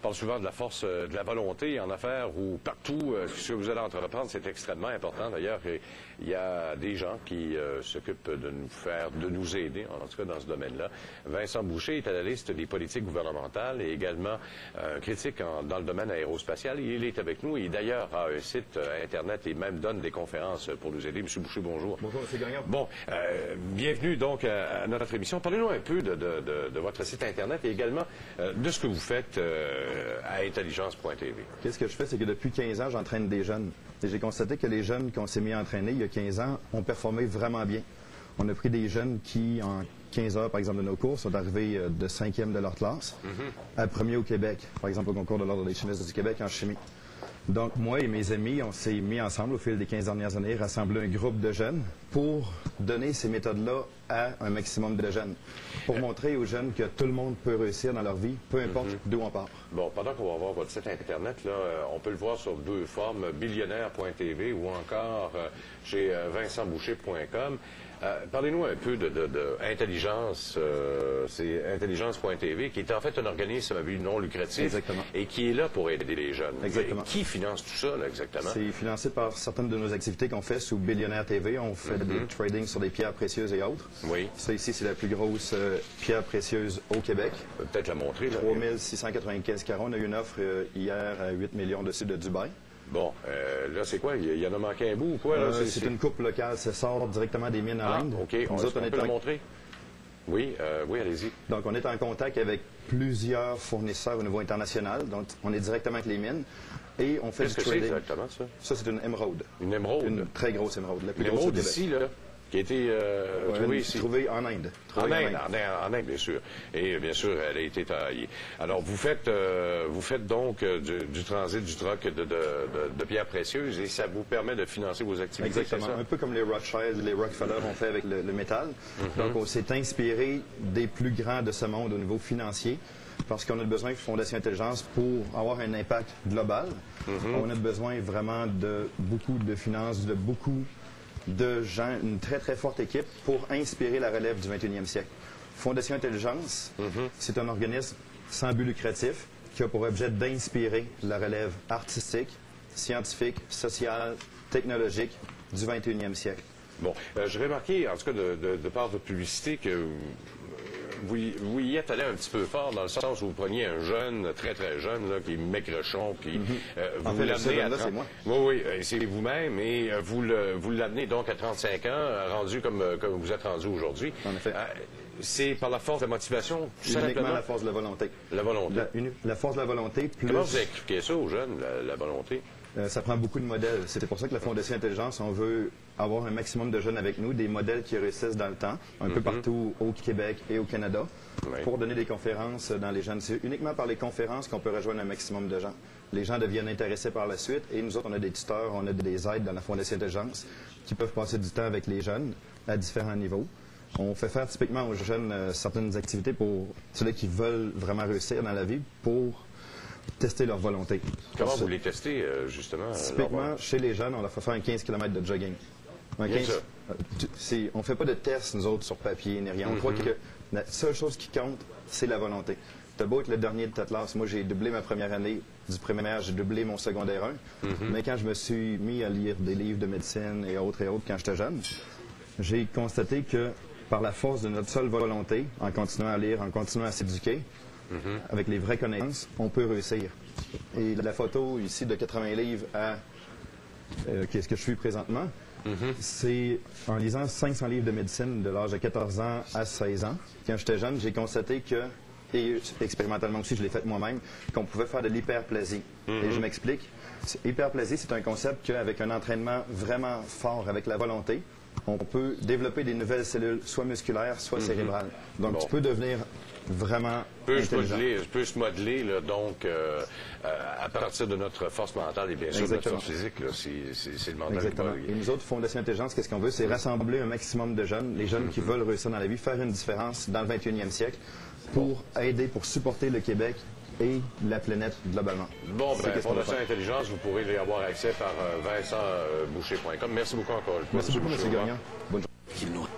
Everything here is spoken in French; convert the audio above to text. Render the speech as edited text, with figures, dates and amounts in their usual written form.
parle souvent de la force de la volonté en affaires ou partout. Ce que vous allez entreprendre, c'est extrêmement important. D'ailleurs, il y a des gens qui s'occupent de nous aider, en tout cas dans ce domaine-là. Vincent Boucher est à la liste des politiques gouvernementales et également critique dans le domaine aérospatial. Il est avec nous et d'ailleurs a un site Internet et même donne des conférences pour nous aider. Monsieur Boucher, bonjour. Bonjour, M. Gagnon. Bon, bienvenue donc à notre émission. Parlez-nous un peu de votre site Internet et également de ce que vous faites à intelligence.tv. Qu'est-ce que je fais, c'est que depuis 15 ans, j'entraîne des jeunes. Et j'ai constaté que les jeunes qu'on s'est mis à entraîner il y a 15 ans ont performé vraiment bien. On a pris des jeunes qui, en 15 heures, par exemple, de nos cours, sont arrivés de 5e de leur classe à premier au Québec, par exemple au concours de l'Ordre des chimistes du Québec en chimie. Donc, moi et mes amis, on s'est mis ensemble au fil des 15 dernières années, rassembler un groupe de jeunes pour donner ces méthodes-là à un maximum de jeunes. Pour montrer aux jeunes que tout le monde peut réussir dans leur vie, peu importe d'où on part. Bon, pendant qu'on va voir votre site Internet, là, on peut le voir sur deux formes, billionnaire.tv ou encore chez vincentboucher.com. Parlez-nous un peu de Intelligence, c'est intelligence.tv, qui est en fait un organisme à but non lucratif. Exactement. Et qui est là pour aider les jeunes. Exactement. Qui finance tout ça, là, exactement? C'est financé par certaines de nos activités qu'on fait sous Billionnaire TV. On fait des tradings sur des pierres précieuses et autres. Oui. Ça ici, c'est la plus grosse pierre précieuse au Québec. Peut-être la montrer. 3695 carats. On a eu une offre hier à 8 millions dessus de Dubaï. Bon, là, c'est quoi? Il y en a manqué un bout ou quoi? C'est une coupe locale. Ça sort directement des mines à l'Inde. OK. On peut la montrer? Oui, oui, allez-y. Donc, on est en contact avec plusieurs fournisseurs au niveau international. Donc, on est directement avec les mines. Et on fait du trading. Qu'est-ce que c'est exactement, ça? Ça, c'est une émeraude. Une émeraude? Une très grosse émeraude. L'émeraude ici, là, qui a été trouvée ici. Trouvée en Inde. En Inde, bien sûr. Et bien sûr, elle a été taillée. Alors, vous faites donc du transit, du troc de pierres précieuses et ça vous permet de financer vos activités. Exactement. Un peu comme les Rothschild, les Rockefeller ont fait avec le métal. Donc, on s'est inspiré des plus grands de ce monde au niveau financier parce qu'on a besoin de Fondation Intelligence pour avoir un impact global. On a besoin vraiment de beaucoup de finances, de beaucoup de gens, une très, très forte équipe pour inspirer la relève du 21e siècle. Fondation Intelligence, c'est un organisme sans but lucratif qui a pour objet d'inspirer la relève artistique, scientifique, sociale, technologique du 21e siècle. Bon, j'ai remarqué, en tout cas, de par votre publicité, que vous y êtes allé un petit peu fort dans le sens où vous preniez un jeune, très très jeune, là, qui est maigrechon, puis vous l'amenez à 30... c'est moi. Oui, c'est vous-même, et vous l'amenez donc à 35 ans, rendu comme vous êtes rendu aujourd'hui. En effet. C'est par la force de la motivation, tout simplement? Uniquement la force de la volonté. La volonté. La force de la volonté, plus... Comment vous expliquez ça aux jeunes, la volonté? Ça prend beaucoup de modèles. C'est pour ça que la Fondation Intelligence, on veut avoir un maximum de jeunes avec nous, des modèles qui réussissent dans le temps, un peu partout au Québec et au Canada, pour donner des conférences dans les jeunes. C'est uniquement par les conférences qu'on peut rejoindre un maximum de gens. Les gens deviennent intéressés par la suite et nous autres, on a des tuteurs, on a des aides dans la Fondation Intelligence qui peuvent passer du temps avec les jeunes à différents niveaux. On fait faire typiquement aux jeunes certaines activités pour ceux qui veulent vraiment réussir dans la vie, pour tester leur volonté. Comment vous les testez, justement? Typiquement, chez les jeunes, on leur fait faire un 15 km de jogging. On ne fait pas de tests, nous autres, sur papier, ni rien. On croit que la seule chose qui compte, c'est la volonté. T'as beau être le dernier de ta classe. Moi, j'ai doublé ma première année du primaire, j'ai doublé mon secondaire 1. Mais quand je me suis mis à lire des livres de médecine et autres, quand j'étais jeune, j'ai constaté que par la force de notre seule volonté, en continuant à lire, en continuant à s'éduquer, avec les vraies connaissances, on peut réussir. Et la photo ici de 80 livres à qu'est-ce que je suis présentement, c'est en lisant 500 livres de médecine de l'âge de 14 ans à 16 ans. Quand j'étais jeune, j'ai constaté que, et expérimentalement aussi, je l'ai fait moi-même, qu'on pouvait faire de l'hyperplasie. Et je m'explique. Hyperplasie, c'est un concept qu'avec un entraînement vraiment fort, avec la volonté, on peut développer des nouvelles cellules, soit musculaires, soit cérébrales. Donc, tu peux devenir vraiment intelligent. Peut se modeler, là, donc, à partir de notre force mentale et bien sûr de notre force physique. C'est le mental. Exactement. Et nous autres, Fondation Intelligence, qu'est-ce qu'on veut? C'est rassembler un maximum de jeunes, les jeunes qui veulent réussir dans la vie, faire une différence dans le 21e siècle pour aider, pour supporter le Québec et la planète globalement. Bon, bien, Fondation Intelligence, vous pourrez y avoir accès par vincentboucher.com. Merci beaucoup encore. Merci beaucoup, M. Gagnon. Bonne journée.